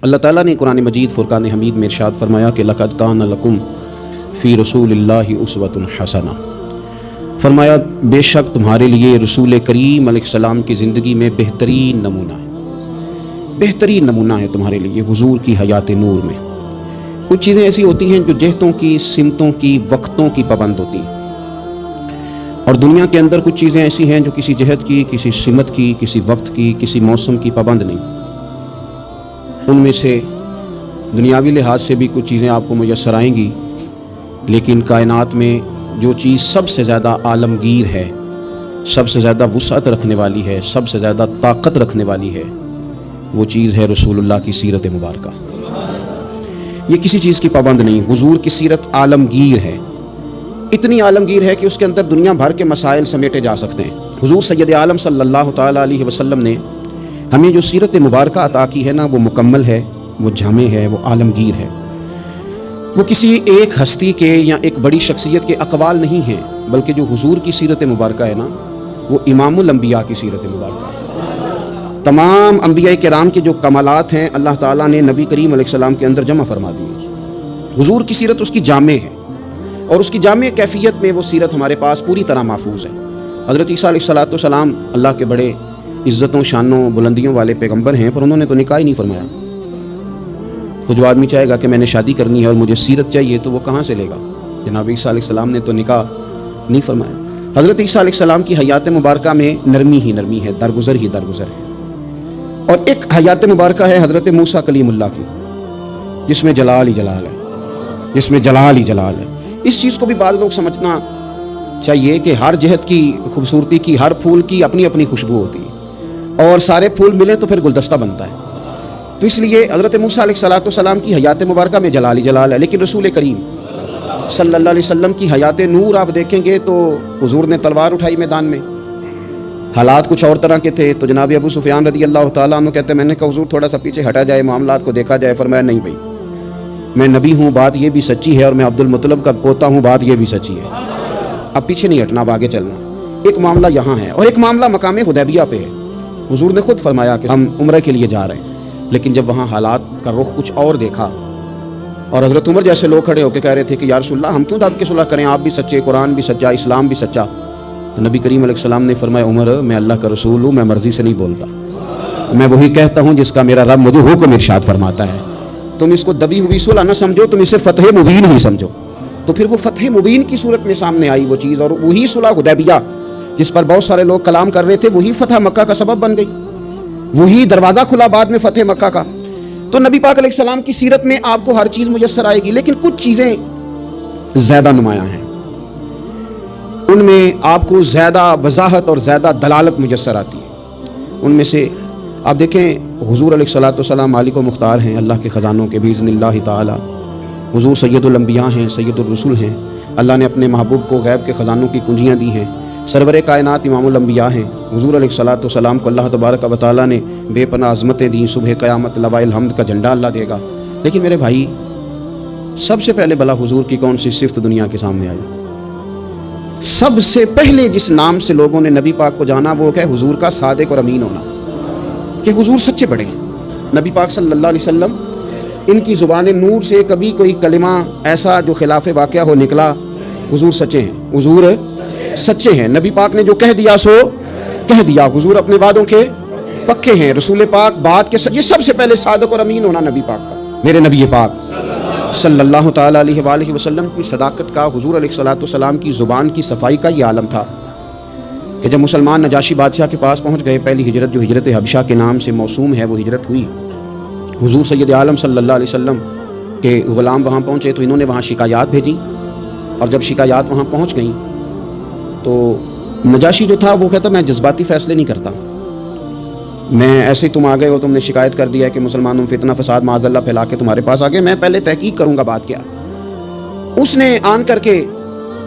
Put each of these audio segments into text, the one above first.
اللہ تعالیٰ نے قرآن مجید فرقان حمید میں ارشاد فرمایا کہ لقد کان لکم فی رسول اللہ اسوۃ حسنہ، فرمایا بے شک تمہارے لیے رسول کریم علیہ السلام کی زندگی میں بہترین نمونہ ہے، بہترین نمونہ ہے تمہارے لیے حضور کی حیات نور میں۔ کچھ چیزیں ایسی ہوتی ہیں جو جہتوں کی، سمتوں کی، وقتوں کی پابند ہوتی ہیں، اور دنیا کے اندر کچھ چیزیں ایسی ہیں جو کسی جہت کی، کسی سمت کی، کسی وقت کی، کسی موسم کی پابند نہیں۔ ان میں سے دنیاوی لحاظ سے بھی کچھ چیزیں آپ کو میسر آئیں گی، لیکن کائنات میں جو چیز سب سے زیادہ عالمگیر ہے، سب سے زیادہ وسعت رکھنے والی ہے، سب سے زیادہ طاقت رکھنے والی ہے، وہ چیز ہے رسول اللہ کی سیرت مبارکہ۔ یہ کسی چیز کی پابند نہیں، حضور کی سیرت عالمگیر ہے، اتنی عالمگیر ہے کہ اس کے اندر دنیا بھر کے مسائل سمیٹے جا سکتے ہیں۔ حضور سید عالم صلی اللہ تعالیٰ علیہ وسلم نے ہمیں جو سیرت مبارکہ عطا کی ہے نا، وہ مکمل ہے، وہ جامع ہے، وہ عالمگیر ہے۔ وہ کسی ایک ہستی کے یا ایک بڑی شخصیت کے اقوال نہیں ہیں، بلکہ جو حضور کی سیرت مبارکہ ہے نا، وہ امام الانبیاء کی سیرت مبارکہ ہے۔ تمام انبیاء کرام کے جو کمالات ہیں اللہ تعالیٰ نے نبی کریم علیہ السلام کے اندر جمع فرما دیے۔ حضور کی سیرت اس کی جامع ہے، اور اس کی جامع کیفیت میں وہ سیرت ہمارے پاس پوری طرح محفوظ ہے۔ حضرت عیسیٰ علیہ السلام اللہ کے بڑے عزتوں، شانوں، بلندیوں والے پیغمبر ہیں، پر انہوں نے تو نکاح ہی نہیں فرمایا۔ تو جو آدمی چاہے گا کہ میں نے شادی کرنی ہے اور مجھے سیرت چاہیے، تو وہ کہاں سے لے گا؟ جناب عیسیٰ علیہ السلام نے تو نکاح نہیں فرمایا۔ حضرت عیسیٰ علیہ السلام کی حیات مبارکہ میں نرمی ہی نرمی ہے، درگزر ہی درگزر ہے۔ اور ایک حیات مبارکہ ہے حضرت موسیٰ کلیم اللہ کی، جس میں جلال ہی جلال ہے، جس میں جلال ہی جلال ہے۔ اس چیز کو بھی بعض لوگ سمجھنا چاہیے کہ ہر جہت کی خوبصورتی کی، ہر پھول کی اپنی اپنی خوشبو ہوتی ہے، اور سارے پھول ملیں تو پھر گلدستہ بنتا ہے۔ تو اس لیے حضرت موسیٰ علیہ السلام کی حیات مبارکہ میں جلال ہی جلال ہے، لیکن رسول کریم صلی اللہ علیہ وسلم کی حیات نور آپ دیکھیں گے تو حضور نے تلوار اٹھائی میدان میں، حالات کچھ اور طرح کے تھے، تو جناب ابو سفیان رضی اللہ تعالیٰ عنہ کہتے ہیں میں نے کہا حضور تھوڑا سا پیچھے ہٹا جائے، معاملات کو دیکھا جائے۔ فرمایا نہیں بھائی، میں نبی ہوں، بات یہ بھی سچی ہے، اور میں عبد المطلب کا پوتا ہوں، بات یہ بھی سچی ہے۔ اب پیچھے نہیں ہٹنا، اب آگے چلنا۔ ایک معاملہ یہاں ہے، اور ایک معاملہ مقام حدیبیہ پہ ہے۔ حضور نے خود فرمایا کہ ہم عمرہ کے لیے جا رہے ہیں، لیکن جب وہاں حالات کا رخ کچھ اور دیکھا، اور حضرت عمر جیسے لوگ کھڑے ہو کے کہہ رہے تھے کہ یا رسول اللہ ہم کیوں دعوت کی صلح کریں، آپ بھی سچے، قرآن بھی سچا، اسلام بھی سچا، تو نبی کریم علیہ السلام نے فرمایا عمر میں اللہ کا رسول ہوں، میں مرضی سے نہیں بولتا، میں وہی کہتا ہوں جس کا میرا رب مجھے حکم ارشاد فرماتا ہے۔ تم اس کو دبی ہوئی صلح نہ سمجھو، تم اسے فتح مبین ہی سمجھو۔ تو پھر وہ فتح مبین کی صورت میں سامنے آئی وہ چیز، اور وہی صلح حدیبیہ جس پر بہت سارے لوگ کلام کر رہے تھے، وہی فتح مکہ کا سبب بن گئی، وہی دروازہ کھلا بعد میں فتح مکہ کا۔ تو نبی پاک علیہ السلام کی سیرت میں آپ کو ہر چیز میسر آئے گی، لیکن کچھ چیزیں زیادہ نمایاں ہیں، ان میں آپ کو زیادہ وضاحت اور زیادہ دلالت میسر آتی ہے۔ ان میں سے آپ دیکھیں حضور علیہ السلام مالک و مختار ہیں اللہ کے خزانوں کے باذن اللہ تعالی، حضور سید الانبیاء ہیں، سید الرسل ہیں، اللہ نے اپنے محبوب کو غیب کے خزانوں کی کنجیاں دی ہیں، سرور کائنات امام الانبیاء ہیں۔ حضور علیہ السلام کو اللہ تبارک و تعالیٰ نے بے پناہ عظمتیں دیں، صبح قیامت لواء الحمد کا جھنڈا اللہ دے گا۔ لیکن میرے بھائی، سب سے پہلے بلا حضور کی کون سی صفت دنیا کے سامنے آئی؟ سب سے پہلے جس نام سے لوگوں نے نبی پاک کو جانا وہ کہ حضور کا صادق اور امین ہونا، کہ حضور سچے بڑے ہیں۔ نبی پاک صلی اللہ علیہ وسلم، ان کی زبان نور سے کبھی کوئی کلمہ ایسا جو خلاف واقعہ ہو نکلا، حضور سچے ہیں، حضور سچے ہیں، نبی پاک نے جو کہہ دیا سو کہہ دیا، حضور اپنے وعدوں کے پکے ہیں، رسول پاک بات کے یہ سب سے پہلے صادق اور امین ہونا نبی پاک کا۔ میرے نبی پاک صلی اللہ تعالیٰ علیہ وآلہ وسلم کی صداقت کا، حضور علیہ السلام کی زبان کی صفائی کا یہ عالم تھا کہ جب مسلمان نجاشی بادشاہ کے پاس پہنچ گئے، پہلی ہجرت جو ہجرت حبشہ کے نام سے موسوم ہے وہ ہجرت ہوئی۔ حضور سید عالم صلی اللہ علیہ وسلم کے غلام وہاں پہنچے تو انہوں نے وہاں شکایات بھیجی، اور جب شکایات وہاں پہنچ گئیں تو نجاشی جو تھا وہ کہتا میں جذباتی فیصلے نہیں کرتا، میں ایسے ہی تم آ گئے ہو، تم نے شکایت کر دیا ہے کہ مسلمانوں میں فتنہ فساد معاذ اللہ پھیلا کے تمہارے پاس آ گئے، میں پہلے تحقیق کروں گا بات کیا۔ اس نے آن کر کے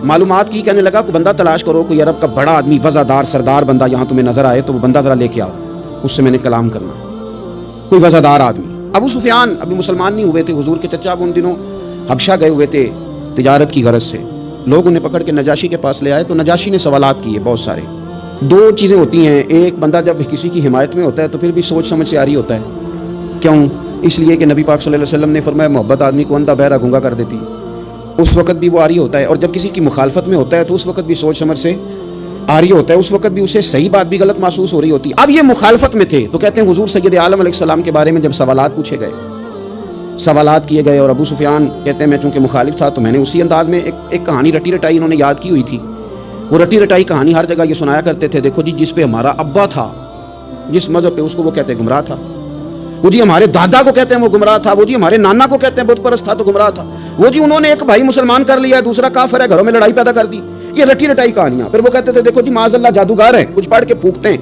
معلومات کی، کہنے لگا کوئی بندہ تلاش کرو، کوئی عرب کا بڑا آدمی، وزادار سردار بندہ یہاں تمہیں نظر آئے تو وہ بندہ ذرا لے کے آؤ، اس سے میں نے کلام کرنا، کوئی وزادار آدمی۔ ابو سفیان ابھی مسلمان نہیں ہوئے تھے، حضور کے چچا وہ ان دنوں حبشہ گئے ہوئے تھے تجارت کی غرض سے، لوگ انہیں پکڑ کے نجاشی کے پاس لے آئے تو نجاشی نے سوالات کیے بہت سارے۔ دو چیزیں ہوتی ہیں، ایک بندہ جب کسی کی حمایت میں ہوتا ہے تو پھر بھی سوچ سمجھ سے آری ہوتا ہے، کیوں اس لیے کہ نبی پاک صلی اللہ علیہ وسلم نے فرمایا محبت آدمی کو اندھا بہرا گونگا کر دیتی ہے، اس وقت بھی وہ عاری ہوتا ہے، اور جب کسی کی مخالفت میں ہوتا ہے تو اس وقت بھی سوچ سمجھ سے عاری ہوتا ہے، اس وقت بھی اسے صحیح بات بھی غلط محسوس ہو رہی ہوتی ہے۔ اب یہ مخالفت میں تھے تو کہتے ہیں حضور سید عالم علیہ السلام کے بارے میں جب سوالات پوچھے گئے، سوالات کیے گئے، اور ابو سفیان کہتے ہیں میں چونکہ مخالف تھا تو میں نے اسی انداز میں ایک کہانی رٹی رٹائی انہوں نے یاد کی ہوئی تھی۔ وہ رٹی رٹائی کہانی ہر جگہ یہ سنایا کرتے تھے، دیکھو جی جس پہ ہمارا ابا تھا، جس مذہب پہ، اس کو وہ کہتے ہیں گمراہ تھا، وہ جی ہمارے دادا کو کہتے ہیں وہ گمراہ تھا، وہ جی ہمارے نانا کو کہتے ہیں بت پرست تھا تو گمراہ تھا، وہ جی انہوں نے ایک بھائی مسلمان کر لیا ہے، دوسرا کافر ہے، گھروں میں لڑائی پیدا کر دی۔ یہ رٹی رٹائی کہانیاں۔ پھر وہ کہتے تھے دیکھو جی معاذ اللہ جادوگر ہیں، کچھ پڑھ کے پھونکتے ہیں،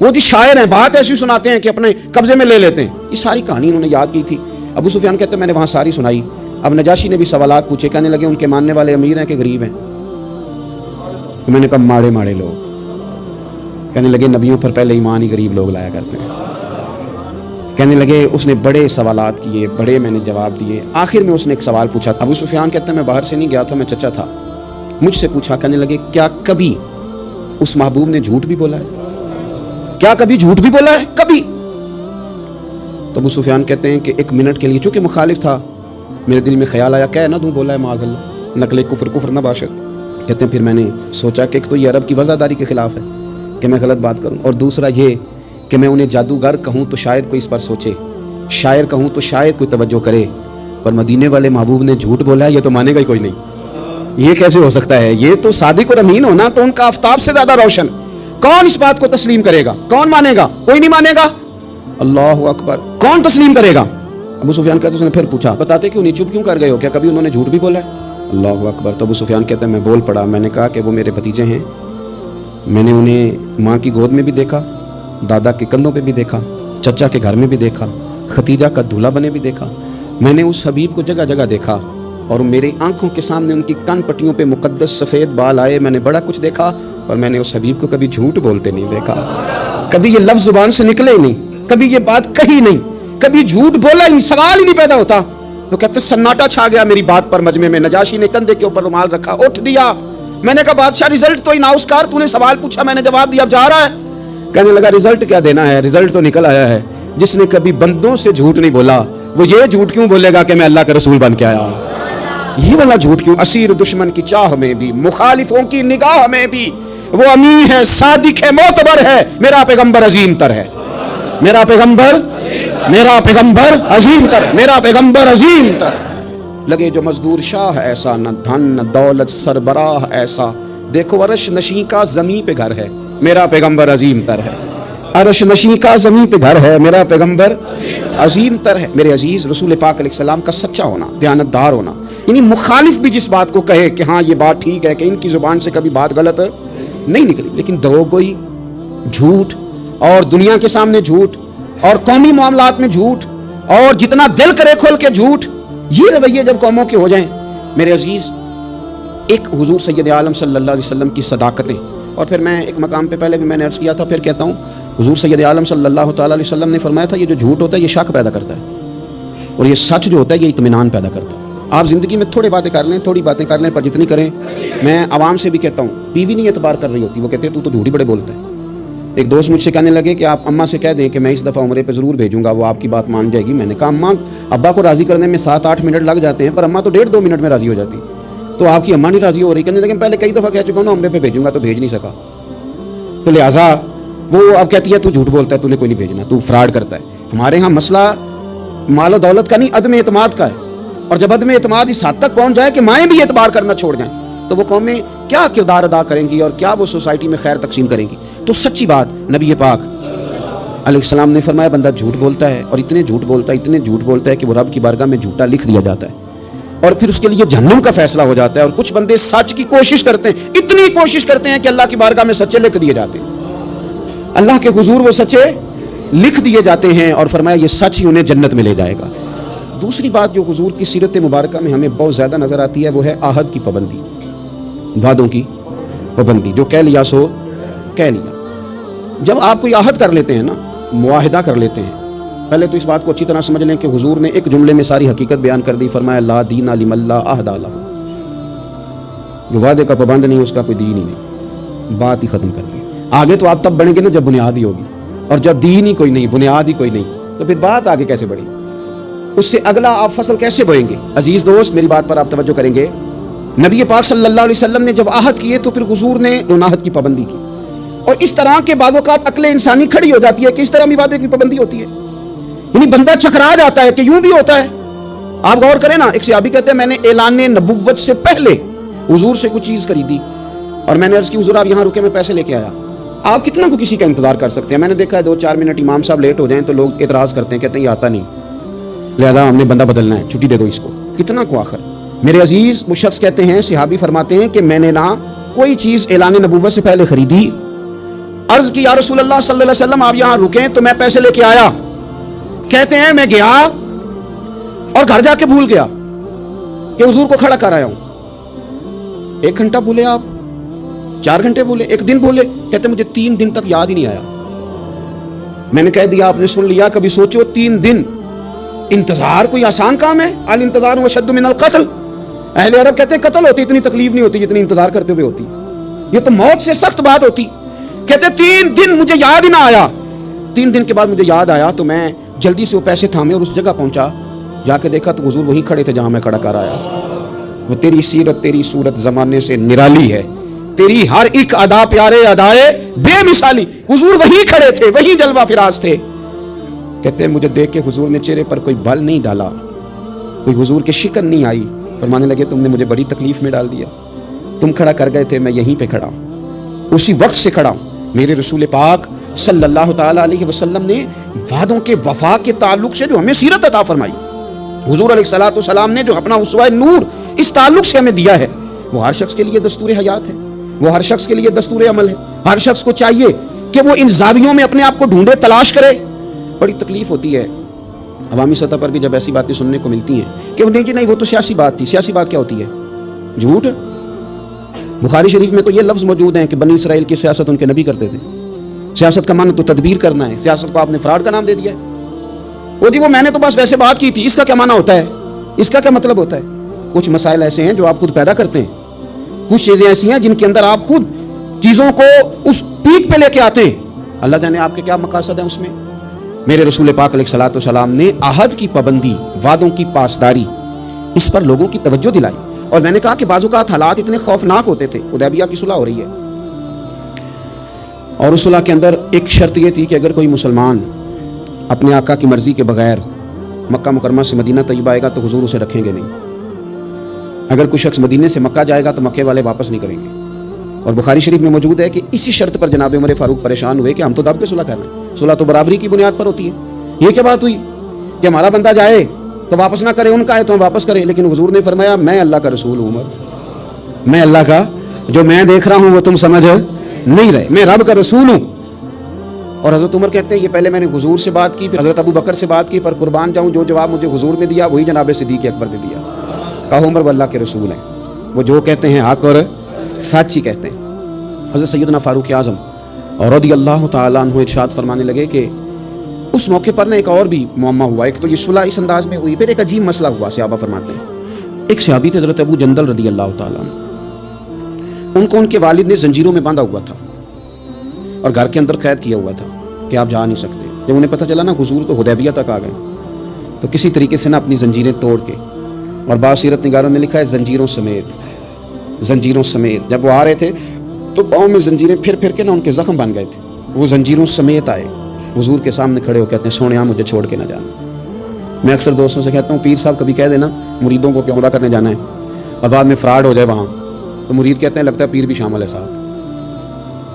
وہ جی شاعر ہیں، بات ایسی سناتے ہیں کہ اپنے قبضے میں لے لیتے ہیں۔ یہ ساری کہانی انہوں نے یاد کی تھی۔ ابو سفیان کہتے ہیں میں نے وہاں ساری سنائی۔ اب نجاشی نے بھی سوالات پوچھے، کہنے لگے ان کے ماننے والے امیر ہیں کہ غریب ہیں؟ میں نے کہا ماڑے ماڑے لوگ۔ کہنے لگے نبیوں پر پہلے ایمان ہی غریب لوگ لایا کرتے ہیں۔ کہنے لگے اس نے بڑے سوالات کیے، بڑے میں نے جواب دیے۔ آخر میں اس نے ایک سوال پوچھا۔ ابو سفیان کہتے ہیں میں باہر سے نہیں گیا تھا، میں چچا تھا، مجھ سے پوچھا، کہنے لگے کیا کبھی اس محبوب نے جھوٹ بھی بولا ہے؟ کیا کبھی جھوٹ بھی بولا ہے؟ کبھی؟ تو ابو سفیان کہتے ہیں کہ ایک منٹ کے لیے چونکہ مخالف تھا، میرے دل میں خیال آیا کہہ نہ دوں بولا ہے معاذ اللہ، نقل کفر نہ باشد۔ کہتے ہیں پھر میں نے سوچا کہ ایک تو یہ عرب کی وضاحداری کے خلاف ہے کہ میں غلط بات کروں، اور دوسرا یہ کہ میں انہیں جادوگر کہوں تو شاید کوئی اس پر سوچے، شاعر کہوں تو شاید کوئی توجہ کرے، پر مدینے والے محبوب نے جھوٹ بولا ہے یہ تو مانے گا ہی کوئی نہیں۔ یہ کیسے ہو سکتا ہے؟ یہ تو صادق اور امین ہونا تو ان کا آفتاب سے زیادہ روشن۔ کون اس بات کو تسلیم کرے گا؟ کون مانے گا؟ کوئی نہیں مانے گا۔ اللہ اکبر، کون تسلیم کرے گا؟ ابو سفیان کہتے ہیں اس نے پھر پوچھا بتاتے کیوں نہیں، چپ کیوں کر گئے ہو؟ کیا کبھی انہوں نے جھوٹ بھی بولا ہے؟ اللہ اکبر۔ تو ابو سفیان کہتے ہیں میں بول پڑا، میں نے کہا کہ وہ میرے بھتیجے ہیں، میں نے انہیں ماں کی گود میں بھی دیکھا، دادا کے کندھوں پہ بھی دیکھا، چچا کے گھر میں بھی دیکھا، ختیجہ کا دولہا بنے بھی دیکھا، میں نے اس حبیب کو جگہ جگہ دیکھا، اور میری آنکھوں کے سامنے ان کی کان پٹیوں پہ مقدس سفید بال آئے، میں نے بڑا کچھ دیکھا، اور میں نے اس حبیب کو کبھی جھوٹ بولتے نہیں دیکھا، کبھی یہ لفظ زبان سے نکلے ہی نہیں، کبھی یہ بات کہی نہیں، کبھی جھوٹ بولا ہی، سوال ہی نہیں پیدا ہوتا۔ تو کہتے سناٹا چھا گیا میری بات پر مجمع میں۔ نجاشی نے کندھے کے اوپر رومال رکھا، اٹھ دیا۔ میں نے کہا بادشاہ رزلٹ تو اناؤنس کر، تو نے سوال پوچھا میں نے جواب دیا، اب جا رہا ہے؟ کہنے لگا رزلٹ کیا دینا ہے، رزلٹ تو نکل آیا ہے۔ جس نے کبھی بندوں سے جھوٹ نہیں بولا وہ یہ جھوٹ کیوں بولے گا کہ میں اللہ کا رسول بن کے آیا؟ یہ والا جھوٹ کیوں؟ اسیر دشمن کی چاہ میں بھی، مخالفوں کی نگاہ میں بھی وہ امین ہے، صادق ہے، معتبر ہے، میرا پیغمبر عظیم تر ہے، میرا پیغمبر عظیم تر ہے، میرا پیغمبر عظیم تر ہے۔ لگے جو مزدور شاہ ایسا، نہ دھن نہ دولت سربراہ ایسا، دیکھو عرش نشیں کا زمین پہ گھر ہے، میرا پیغمبر عظیم تر ہے، عرش نشیں کا زمین پہ گھر ہے، میرا پیغمبر عظیم تر ہے۔ میرے عزیز رسول پاک علیہ السلام کا سچا ہونا، دیانتدار ہونا، یعنی مخالف بھی جس بات کو کہے کہ ہاں یہ بات ٹھیک ہے، کہ ان کی زبان سے کبھی بات غلط نہیں نکلی، لیکن دروغگوئی، جھوٹ، اور دنیا کے سامنے جھوٹ، اور قومی معاملات میں جھوٹ، اور جتنا دل کرے کھول کے جھوٹ، یہ رویے جب قوموں کے ہو جائیں، میرے عزیز ایک حضور سید عالم صلی اللہ علیہ وسلم کی صداقتیں، اور پھر میں ایک مقام پہ پہلے بھی میں نے عرض کیا تھا، پھر کہتا ہوں، حضور سید عالم صلی اللہ تعالیٰ علیہ وسلم نے فرمایا تھا یہ جو جھوٹ ہوتا ہے یہ شک پیدا کرتا ہے، اور یہ سچ جو ہوتا ہے یہ اطمینان پیدا کرتا ہے۔ آپ زندگی میں تھوڑی باتیں کر لیں، تھوڑی باتیں کر لیں، پر جتنی کریں، میں عوام سے بھی کہتا ہوں، بیوی نہیں اعتبار کر رہی ہوتی، وہ کہتے ہیں تو جھوٹ ہی بڑے بولتا ہے۔ ایک دوست مجھ سے کہنے لگے کہ آپ اماں سے کہہ دیں کہ میں اس دفعہ عمرے پہ ضرور بھیجوں گا، وہ آپ کی بات مان جائے گی۔ میں نے کہا اماں ابا کو راضی کرنے میں 7-8 منٹ لگ جاتے ہیں، پر اماں تو 1.5-2 منٹ میں راضی ہو جاتی، تو آپ کی اماں نہیں راضی ہو رہی۔ کہنے لگے پہلے کئی دفعہ کہہ چکا ہوں نا عمرے پہ بھیجوں گا، تو بھیج نہیں سکا، تو لہٰذا وہ اب کہتی ہے تو جھوٹ بولتا ہے، تو نے کوئی نہیں بھیجنا، تو فراڈ کرتا ہے۔ ہمارے ہاں مسئلہ مال و دولت کا نہیں، عدم اعتماد کا ہے، اور جب عدم اعتماد اس حد تک پہنچ جائے کہ مائیں بھی اعتبار کرنا چھوڑ جائیں، تو وہ قومیں کیا کردار ادا کریں گی، اور کیا وہ سوسائٹی میں خیر تقسیم کریں گی؟ تو سچی بات، نبی پاک علیہ السلام نے فرمایا بندہ جھوٹ بولتا ہے، اور اتنے جھوٹ بولتا ہے کہ وہ رب کی بارگاہ میں جھوٹا لکھ دیا جاتا ہے، اور پھر اس کے لیے جہنم کا فیصلہ ہو جاتا ہے۔ اور کچھ بندے سچ کی کوشش کرتے ہیں، اتنی کوشش کرتے ہیں کہ اللہ کی بارگاہ میں سچے لکھ دیے جاتے ہیں، اللہ کے حضور وہ سچے لکھ دیے جاتے ہیں، اور فرمایا یہ سچ ہی انہیں جنت میں لے جائے گا۔ دوسری بات جو حضور کی سیرت مبارکہ میں ہمیں بہت زیادہ نظر آتی ہے، وہ ہے عہد کی پابندی، وعدوں کی پابندی، جو کہہ لیا سو کہہ لیا۔ جب آپ کوئی عہد کر لیتے ہیں نا، معاہدہ کر لیتے ہیں، پہلے تو اس بات کو اچھی طرح سمجھ لیں کہ حضور نے ایک جملے میں ساری حقیقت بیان کر دی، فرمایا لا دین لمن لا عہد لہ، جو وعدے کا پابند نہیں اس کا کوئی دین ہی نہیں، بات ہی ختم کر دی۔ آگے تو آپ تب بڑھیں گے نا جب بنیاد ہی ہوگی، اور جب دین ہی کوئی نہیں، بنیاد ہی کوئی نہیں، تو پھر بات آگے کیسے بڑھی؟ اس سے اگلا آپ فصل کیسے بوئیں گے؟ عزیز دوست میری بات پر آپ توجہ کریں گے، نبی پاک صلی اللہ علیہ وسلم نے جب عہد کیے تو پھر حضور نے ان عہد کی پابندی کی، اور اس طرح کے بعض اوقات عقل انسانی کھڑی ہو جاتی ہے کہ اس طرح بھی وعدے کی پابندی ہوتی ہے، یعنی بندہ چکرا جاتا ہے کہ یوں بھی ہوتا ہے۔ آپ غور کریں نا، ایک صحابی کہتے ہیں میں نے اعلان نبوت سے پہلے حضور سے کچھ چیز خریدی اور میں نے عرض کی حضور آپ یہاں رکے میں پیسے لے کے آیا۔ آپ کتنا کو کسی کا انتظار کر سکتے ہیں؟ میں نے دیکھا ہے 2-4 منٹ امام صاحب لیٹ ہو جائیں تو لوگ اعتراض کرتے ہیں، کہتے ہیں یہ آتا نہیں، لہذا ہم نے بندہ بدلنا ہے، چھٹی دے دو اس کو۔ کتنا کو آخر؟ میرے عزیز وہ شخص کہتے ہیں، صحابی فرماتے ہیں کہ میں نے نہ کوئی چیز اعلان نبوت سے پہلے خریدی، عرض کی یا رسول اللہ صلی اللہ علیہ وسلم آپ یہاں رکیں تو میں پیسے لے کے آیا۔ کہتے ہیں میں گیا اور گھر جا کے بھول گیا کہ حضور کو کھڑا کر آیا ہوں۔ 1 گھنٹہ بھولے آپ، 4 گھنٹے بھولے، 1 دن بھولے، کہتے مجھے 3 دن تک یاد ہی نہیں آیا۔ میں نے کہہ دیا آپ نے سن لیا، کبھی سوچو 3 دن انتظار کوئی آسان کام ہے؟ الانتظار اشد من القتل، اہل عرب کہتے ہیں قتل ہوتی اتنی تکلیف نہیں ہوتی جتنی انتظار کرتے ہوئے ہوتی، یہ تو موت سے سخت بات ہوتی۔ کہتے 3 دن مجھے یاد ہی نہ آیا، 3 دن کے بعد مجھے یاد آیا تو میں جلدی سے وہ پیسے تھامے اور اس جگہ پہنچا، جا کے دیکھا تو حضور وہیں کھڑے تھے جہاں میں کھڑا کر آیا۔ وہ تیری سیرت تیری صورت زمانے سے نرالی ہے، تیری ہر ایک ادا پیارے ادائے بے مثالی، حضور وہیں کھڑے تھے، وہیں جلوہ فراز تھے۔ کہتے ہیں مجھے دیکھ کے حضور نے چہرے پر کوئی بل نہیں ڈالا، کوئی حضور کے شکن نہیں آئی، فرمانے لگے تم نے مجھے بڑی تکلیف میں ڈال دیا، تم کھڑا کر گئے تھے میں یہیں پہ کھڑا ہوں، اسی وقت سے کھڑا ہوں۔ میرے رسول پاک صلی اللہ تعالی علیہ وسلم نے وعدوں کے وفا کے تعلق سے جو ہمیں سیرت عطا فرمائی، حضور علیہ الصلوۃ والسلام نے جو اپنا اسوہ نور اس تعلق سے ہمیں دیا ہے، وہ ہر شخص کے لیے دستور حیات ہے، وہ ہر شخص کے لیے دستور عمل ہے۔ ہر شخص کو چاہیے کہ وہ ان زاویوں میں اپنے آپ کو ڈھونڈے، تلاش کرے۔ بڑی تکلیف ہوتی ہے عوامی سطح پر بھی جب ایسی باتیں سننے کو ملتی ہیں کہ نہیں جی نہیں وہ تو سیاسی بات تھی۔ سیاسی بات کیا ہوتی ہے؟ جھوٹ۔ بخاری شریف میں تو یہ لفظ موجود ہیں کہ بنی اسرائیل کی سیاست ان کے نبی کرتے تھے۔ سیاست کا معنی تو تدبیر کرنا ہے، سیاست کو آپ نے فراڈ کا نام دے دیا ہے۔ وہ جی وہ میں نے تو بس ویسے بات کی تھی، اس کا کیا معنی ہوتا ہے؟ اس کا کیا مطلب ہوتا ہے؟ کچھ مسائل ایسے ہیں جو آپ خود پیدا کرتے ہیں، کچھ چیزیں ایسی ہیں جن کے اندر آپ خود چیزوں کو اس پیک پہ لے کے آتے ہیں، اللہ جانے آپ کے کیا مقاصد ہیں اس میں۔ میرے رسول پاک علیہ الصلوۃ والسلام نے عہد کی پابندی، وعدوں کی پاسداری، اس پر لوگوں کی توجہ دلائی، اور میں نے کہا کہ بعض اوقات حالات اتنے خوفناک ہوتے تھے۔ حدیبیہ کی صلح ہو رہی ہے اور اس صلح کے اندر ایک شرط یہ تھی کہ اگر کوئی مسلمان اپنے آقا کی مرضی کے بغیر مکہ مکرمہ سے مدینہ طیبہ آئے گا تو حضور اسے رکھیں گے نہیں، اگر کوئی شخص مدینے سے مکہ جائے گا تو مکے والے واپس نہیں کریں گے۔ اور بخاری شریف میں موجود ہے کہ اسی شرط پر جناب عمر فاروق پریشان ہوئے کہ ہم تو دب کے صلح کر رہے ہیں، صلح تو برابری کی بنیاد پر ہوتی ہے، یہ کیا بات ہوئی کہ ہمارا بندہ جائے تو واپس نہ کرے، ان کا ہے تو ہم واپس کریں؟ لیکن حضور نے فرمایا میں اللہ کا رسول ہوں، عمر میں اللہ کا، جو میں دیکھ رہا ہوں وہ تم سمجھ نہیں رہے، میں رب کا رسول ہوں۔ اور حضرت عمر کہتے ہیں یہ پہلے میں نے حضور سے بات کی، پھر حضرت ابو بکر سے بات کی، پر قربان جاؤں جو جواب مجھے حضور نے دیا وہی جناب صدیق اکبر نے دیا۔ کہو عمر وہ اللہ کے رسول ہیں، وہ جو کہتے ہیں حق اور سچ ہی کہتے ہیں۔ حضرت سیدنا فاروق اعظم اور رضی اللہ تعالیٰ عنہ ارشاد فرمانے لگے کہ اس موقع پر ایک اور بھی معمہ ہوا، ایک تو یہ صلح اس انداز میں ہوئی، پھر ایک عجیب مسئلہ ہوا۔ صحابہ فرماتے ہیں ایک صحابی تھے حضرت ابو جندل رضی اللہ تعالیٰ عنہ، ان کو ان کے والد نے زنجیروں میں باندھا ہوا تھا اور گھر کے اندر قید کیا ہوا تھا کہ آپ جا نہیں سکتے۔ جب انہیں پتہ چلا نا حضور تو حدیبیہ تک آ گئے تو کسی طریقے سے نا اپنی زنجیریں توڑ کے، اور بعض سیرت نگاروں نے لکھا ہے زنجیروں سمیت جب وہ آ رہے تھے تو پاؤں میں زنجیریں پھر پھر کے نا ان کے زخم بن گئے تھے، وہ زنجیروں سمیت آئے حضور کے سامنے کھڑے ہو، کہتے ہیں سونے مجھے چھوڑ کے نہ جانا۔ میں اکثر دوستوں سے کہتا ہوں پیر صاحب کبھی کہہ دینا مریدوں کو کہ عمرہ کرنے جانا ہے اور بعد میں فراڈ ہو جائے وہاں، تو مرید کہتے ہیں لگتا ہے پیر بھی شامل ہے صاحب،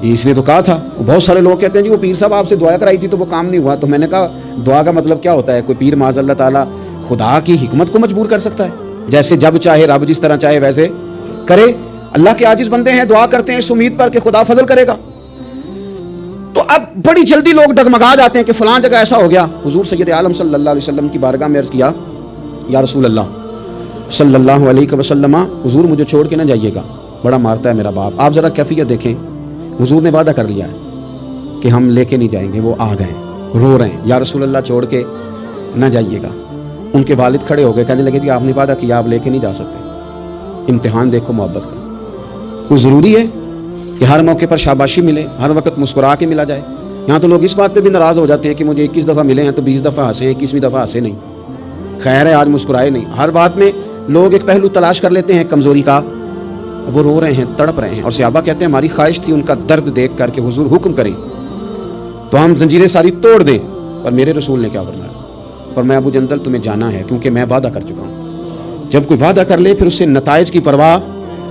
اس نے تو کہا تھا۔ بہت سارے لوگ کہتے ہیں جی وہ پیر صاحب آپ سے دعا کرائی تھی تو وہ کام نہیں ہوا، تو میں نے کہا دعا کا مطلب کیا ہوتا ہے؟ کوئی پیر معاذ اللہ تعالیٰ خدا کی حکمت کو مجبور کر سکتا ہے؟ جیسے جب چاہے رب جس طرح چاہے ویسے کرے۔ اللہ کے عاجز بندے ہیں، دعا کرتے ہیں اس امید پر کہ خدا فضل کرے گا۔ تو اب بڑی جلدی لوگ ڈگمگا جاتے ہیں کہ فلاں جگہ ایسا ہو گیا۔ حضور سید عالم صلی اللہ علیہ وسلم کی بارگاہ میں عرض کیا یا رسول اللہ صلی اللہ علیہ وسلم، حضور مجھے چھوڑ کے نہ جائیے گا، بڑا مارتا ہے میرا باپ۔ آپ ذرا کیفیت دیکھیں، حضور نے وعدہ کر لیا ہے کہ ہم لے کے نہیں جائیں گے، وہ آ گئے رو رہے ہیں، یا رسول اللہ چھوڑ کے نہ جائیے گا۔ ان کے والد کھڑے ہو گئے، کہنے لگے کہ آپ نے وعدہ کیا، آپ لے کے نہیں جا سکتے۔ امتحان دیکھو محبت کا، کوئی ضروری ہے کہ ہر موقع پر شاباشی ملے، ہر وقت مسکرا کے ملا جائے؟ یہاں تو لوگ اس بات پہ بھی ناراض ہو جاتے ہیں کہ مجھے 21 دفعہ ملے ہیں تو 20 دفعہ ہنسے، 21ویں دفعہ ہنسے نہیں۔ خیر ہے آج مسکرائے نہیں. ہر بات میں لوگ ایک پہلو تلاش کر لیتے ہیں کمزوری کا. وہ رو رہے ہیں, تڑپ رہے ہیں, اور صحابہ کہتے ہیں ہماری خواہش تھی ان کا درد دیکھ کر کے حضور حکم کریں تو ہم زنجیریں ساری توڑ دیں. اور میرے رسول نے کیا فرمایا؟ فرمایا ابو جندل تمہیں جانا ہے کیونکہ میں وعدہ کر چکا ہوں. جب کوئی وعدہ کر لے پھر اس سے نتائج کی پرواہ,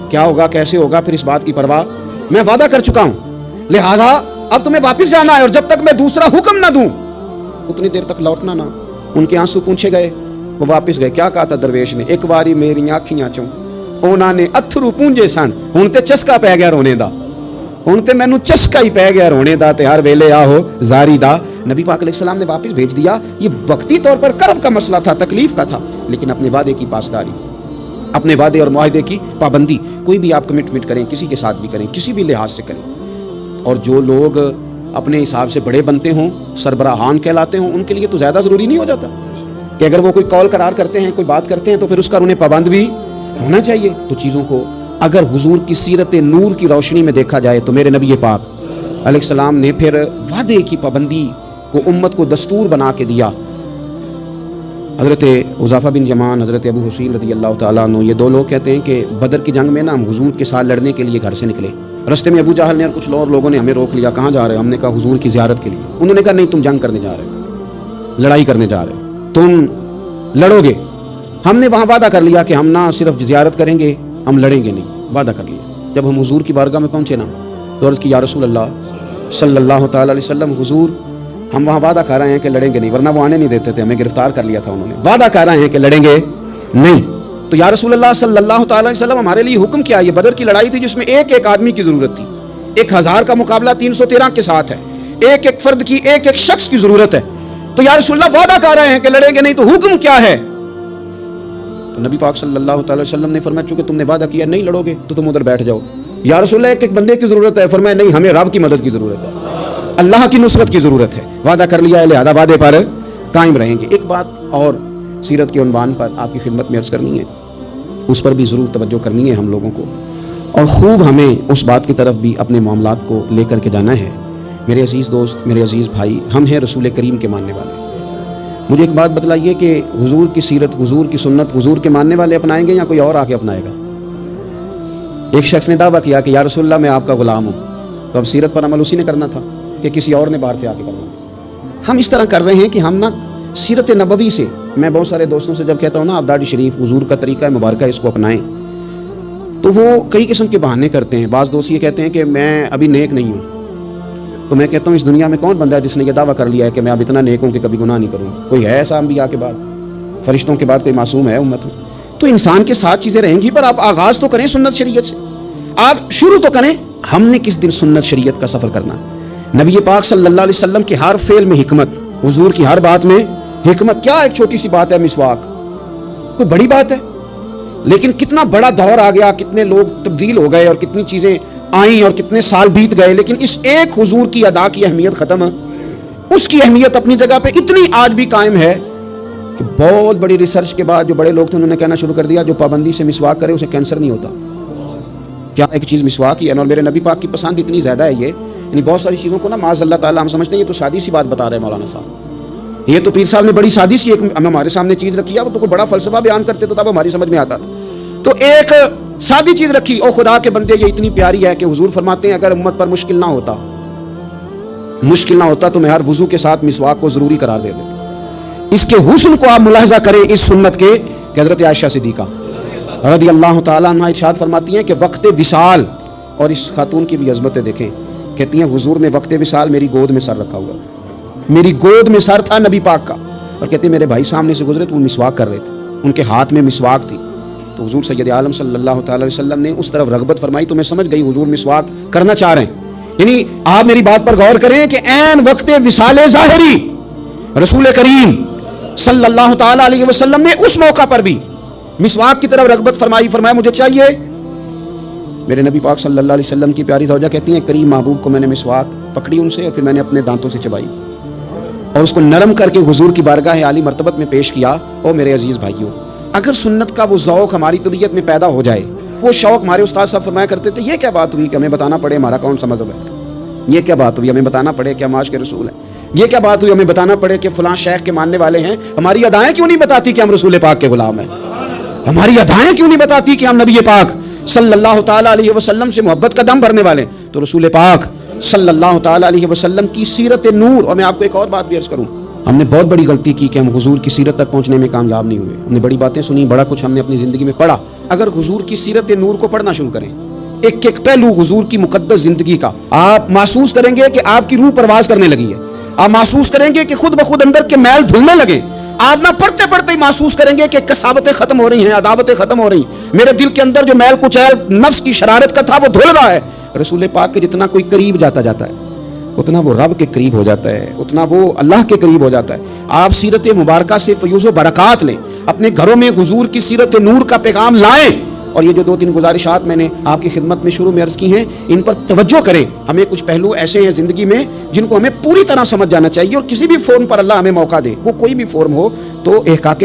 کیا ہوگا کیسے ہوگا, پھر اس بات کی پرواہ, میں وعدہ کر چکا ہوں, لہذا اب تمہیں واپس جانا ہے, اور جب تک میں دوسرا حکم نہ دوں اتنی دیر تک لوٹنا نہ. ان کے آنسو پونچھے گئے, وہ واپس گئے. کیا کہا تھا درویش نے؟ ایک باری میری آنکھیاں چوں اونا نے اتھرو پونجے سن, ہن تے چسکا پی گیا رونے دا, ہن تے مینوں چسکا ہی پی گیا رونے دا, تے ہر ویلے آہو زاری دا. نبی پاک علیہ السلام نے واپس بھیج دیا. یہ وقتی طور پر کرب کا مسئلہ تھا, تکلیف کا تھا, لیکن اپنے وعدے کی پاسداری, اپنے وعدے اور معاہدے کی پابندی. کوئی بھی آپ کمٹمنٹ کریں, کسی کے ساتھ بھی کریں, کسی بھی لحاظ سے کریں, اور جو لوگ اپنے حساب سے بڑے بنتے ہوں, سربراہان کہلاتے ہوں, ان کے لیے تو زیادہ ضروری نہیں ہو جاتا کہ اگر وہ کوئی کال قرار کرتے ہیں, کوئی بات کرتے ہیں, تو پھر اس کا انہیں پابند بھی ہونا چاہیے. تو چیزوں کو اگر حضور کی سیرت نور کی روشنی میں دیکھا جائے تو میرے نبی پاک علیہ السلام نے پھر وعدے کی پابندی کو امت کو دستور بنا کے دیا. حضرت حذیفہ بن یمان, حضرت ابو حسین رضی اللہ تعالیٰ عنہ, یہ دو لوگ کہتے ہیں کہ بدر کی جنگ میں نا ہم حضور کے ساتھ لڑنے کے لیے گھر سے نکلے. رستے میں ابو جہل نے اور کچھ اور لوگوں نے ہمیں روک لیا. کہاں جا رہے ہیں؟ ہم نے کہا حضور کی زیارت کے لیے. انہوں نے کہا نہیں, تم جنگ کرنے جا رہے ہو, لڑائی کرنے جا رہے ہو, تم لڑو گے. ہم نے وہاں وعدہ کر لیا کہ ہم نہ صرف زیارت کریں گے, ہم لڑیں گے نہیں, وعدہ کر لیا. جب ہم حضور کی بارگاہ میں پہنچے نا تو عرض کی یا رسول اللہ صلی اللہ تعالیٰ علیہ وسلم, حضور ہم وہاں وعدہ کر رہے ہیں کہ لڑیں گے نہیں, ورنہ وہ آنے نہیں دیتے تھے, ہمیں گرفتار کر لیا تھا انہوں نے. وعدہ کر رہے ہیں کہ لڑیں گے نہیں. تو یا رسول اللہ صلی اللہ تعالیٰ علیہ وسلم ہمارے لیے حکم کیا؟ یہ بدر کی لڑائی تھی جس میں ایک ایک آدمی کی ضرورت تھی. 1000 کا مقابلہ 313 کے ساتھ ہے, ایک ایک فرد کی, ایک ایک شخص کی ضرورت ہے. تو یا رسول اللہ وعدہ کر رہے ہیں کہ لڑیں گے نہیں, تو حکم کیا ہے؟ تو نبی پاک صلی اللہ تعالی وسلم نے فرمایا چونکہ تم نے وعدہ کیا نہیں لڑو گے تو تم ادھر بیٹھ جاؤ. یا رسول اللہ ایک ایک بندے کی ضرورت ہے. فرمایا نہیں, ہمیں رب کی مدد کی ضرورت ہے, اللہ کی نصرت کی ضرورت ہے. وعدہ کر لیا ہے, لہذا وعدے پر قائم رہیں گے. ایک بات اور سیرت کے عنوان پر آپ کی خدمت میں عرض کرنی ہے, اس پر بھی ضرور توجہ کرنی ہے ہم لوگوں کو, اور خوب ہمیں اس بات کی طرف بھی اپنے معاملات کو لے کر کے جانا ہے. میرے عزیز دوست, میرے عزیز بھائی, ہم ہیں رسول کریم کے ماننے والے. مجھے ایک بات بتلائیے کہ حضور کی سیرت, حضور کی سنت, حضور کے ماننے والے اپنائیں گے یا کوئی اور آ کے اپنائے گا؟ ایک شخص نے دعویٰ کیا کہ یا رسول اللہ میں آپ کا غلام ہوں, تو اب سیرت پر عمل اسی نے کرنا تھا کہ کسی اور نے باہر سے آ کے کرنا تھا؟ ہم اس طرح کر رہے ہیں کہ ہم نا سیرت نبوی سے, میں بہت سارے دوستوں سے جب کہتا ہوں نا آپ داڑھی شریف حضور کا طریقہ مبارکہ اس کو اپنائیں, تو وہ کئی قسم کے بہانے کرتے ہیں. بعض دوست یہ کہتے ہیں کہ میں ابھی نیک نہیں ہوں. تو میں کہتا ہوں اس دنیا میں کون بندہ ہے جس نے یہ دعویٰ کر لیا ہے کہ میں اب اتنا نیک ہوں کہ کبھی گناہ نہیں کروں؟ کوئی ہے ایسا انبیاء کے بعد, فرشتوں کے بعد کوئی معصوم ہے امت میں؟ تو انسان کے ساتھ چیزیں رہیں گی, پر آپ آغاز تو کریں سنت شریعت سے, آپ شروع تو کریں. ہم نے کس دن سنت شریعت کا سفر کرنا؟ نبی پاک صلی اللہ علیہ وسلم کے ہر فعل میں حکمت, حضور کی ہر بات میں حکمت. کیا ایک چھوٹی سی بات ہے مسواک, کوئی بڑی بات ہے؟ لیکن کتنا بڑا دور آ گیا, کتنے لوگ تبدیل ہو گئے اور کتنی چیزیں آئیں اور کتنے سال بیت گئے, لیکن اس ایک حضور کی ادا کی اہمیت ختم ہے. اس کی اہمیت اپنی جگہ پہ اتنی آج بھی قائم ہے کہ بہت بڑی ریسرچ کے بعد جو بڑے لوگ تھے انہوں نے کہنا شروع کر دیا جو پابندی سے مسواک کرے اسے کینسر نہیں ہوتا. کیا ایک چیز مسواک ہی ہے, اور میرے نبی پاک کی پسند اتنی زیادہ ہے یہ, یعنی بہت ساری چیزوں کو نا معاذ اللہ تعالیٰ ہم سمجھتے ہیں یہ تو سادی سی بات بتا رہے ہیں مولانا صاحب, یہ تو پیر صاحب نے بڑی سادی سی ایک ہمارے سامنے چیز رکھی ہے, وہ تو کوئی بڑا فلسفہ بیان کرتے تو تب ہماری سمجھ میں آتا تھا. تو ایک سادی چیز رکھی, او خدا کے بندے یہ اتنی پیاری ہے کہ حضور فرماتے ہیں اگر امت پر مشکل نہ ہوتا تو میں ہر وضو کے ساتھ مسواک کو ضروری قرار دے دیتا. اس کے حسن کو آپ ملاحظہ کریں اس سنت کے کہ حضرت عائشہ صدیقہ رضی اللہ تعالیٰ عنہ ارشاد فرماتی ہیں کہ وقت وصال, اور اس خاتون کی بھی عظمتیں دیکھیں, کہتی ہیں حضور نے وقت وصال میری گود میں سر رکھا ہوا, میری گود میں سر تھا نبی پاک کا, اور کہتے ہیں میرے بھائی سامنے سے گزرے تو وہ مسواک کر رہے تھے, ان کے ہاتھ میں مسواک تھی. تو حضور سید عالم صلی اللہ تعالی علیہ وسلم نے اس طرف رغبت فرمائی, تو میں سمجھ گئی حضور مسواک کرنا چاہ رہے ہیں. یعنی آپ میری بات پر غور کریں کہ عین وقت وصال ظاہری رسول کریم صلی اللہ تعالی علیہ وسلم نے اس موقع پر بھی مسواک کی طرف رغبت فرمائی, فرمایا مجھے چاہیے. میرے نبی پاک صلی اللہ علیہ وسلم کی پیاری زوجہ کہتی ہیں کریم محبوب کو میں نے مسواک پکڑی ان سے, اور پھر میں نے اپنے دانتوں سے چبائی اور اس کو نرم کر کے حضور کی بارگاہ عالی مرتبت میں پیش کیا. او میرے عزیز بھائیوں, اگر سنت کا وہ ذوق ہماری طبیعت میں پیدا ہو جائے, وہ شوق, ہمارے استاد صاحب فرمایا کرتے تھے یہ کیا بات ہوئی کہ ہمیں بتانا پڑے ہمارا کون سا مذہب ہے, یہ کیا بات ہوئی ہمیں بتانا پڑے کہ ہم آج کے رسول ہیں. یہ کیا بات ہوئی ہمیں بتانا پڑے کہ فلاں شیخ کے ماننے والے ہیں؟ ہماری ادائیں کیوں نہیں بتاتی کہ ہم رسول پاک کے غلام ہیں؟ ہماری ادائیں کیوں نہیں بتاتی کہ ہم نبی پاک صلی اللہ تعالیٰ علیہ وسلم سے محبت کا دم بھرنے والے ہیں؟ تو رسول پاک صلی اللہ تعالیٰ علیہ وسلم کی سیرت نور. اور میں آپ کو ایک اور بات بھی عرض کروں، ہم نے بہت بڑی غلطی کی کہ ہم حضور کی سیرت تک پہنچنے میں کامیاب نہیں ہوئے. ہم نے بڑی باتیں سنی، بڑا کچھ ہم نے اپنی زندگی میں پڑھا. اگر حضور کی سیرت نور کو پڑھنا شروع کریں، ایک ایک پہلو حضور کی مقدس زندگی کا، آپ محسوس کریں گے کہ آپ کی روح پرواز کرنے لگی ہے. آپ محسوس کریں گے کہ خود بخود اندر کے میل دھلنے لگے. آپ نہ پڑھتے پڑھتے ہی محسوس کریں گے کہ کساوتیں ختم ہو رہی ہیں، عداوتیں ختم ہو رہی ہیں. میرے دل کے اندر جو میل کچیل نفس کی شرارت کا تھا وہ دھل رہا ہے. رسول پاک کے جتنا کوئی قریب جاتا ہے اتنا وہ رب کے قریب ہو جاتا ہے، اتنا وہ اللہ کے قریب ہو جاتا ہے. آپ سیرت مبارکہ سے فیوز و برکات لیں، اپنے گھروں میں حضور کی سیرت نور کا پیغام لائیں. اور یہ جو 2-3 گزارشات میں نے آپ کی خدمت میں شروع میں عرض کی ہیں، ان پر توجہ کریں. ہمیں کچھ پہلو ایسے ہیں زندگی میں جن کو ہمیں پوری طرح سمجھ جانا چاہیے. اور کسی بھی فورم پر اللہ ہمیں موقع دے، وہ کوئی بھی فورم ہو، تو احقاق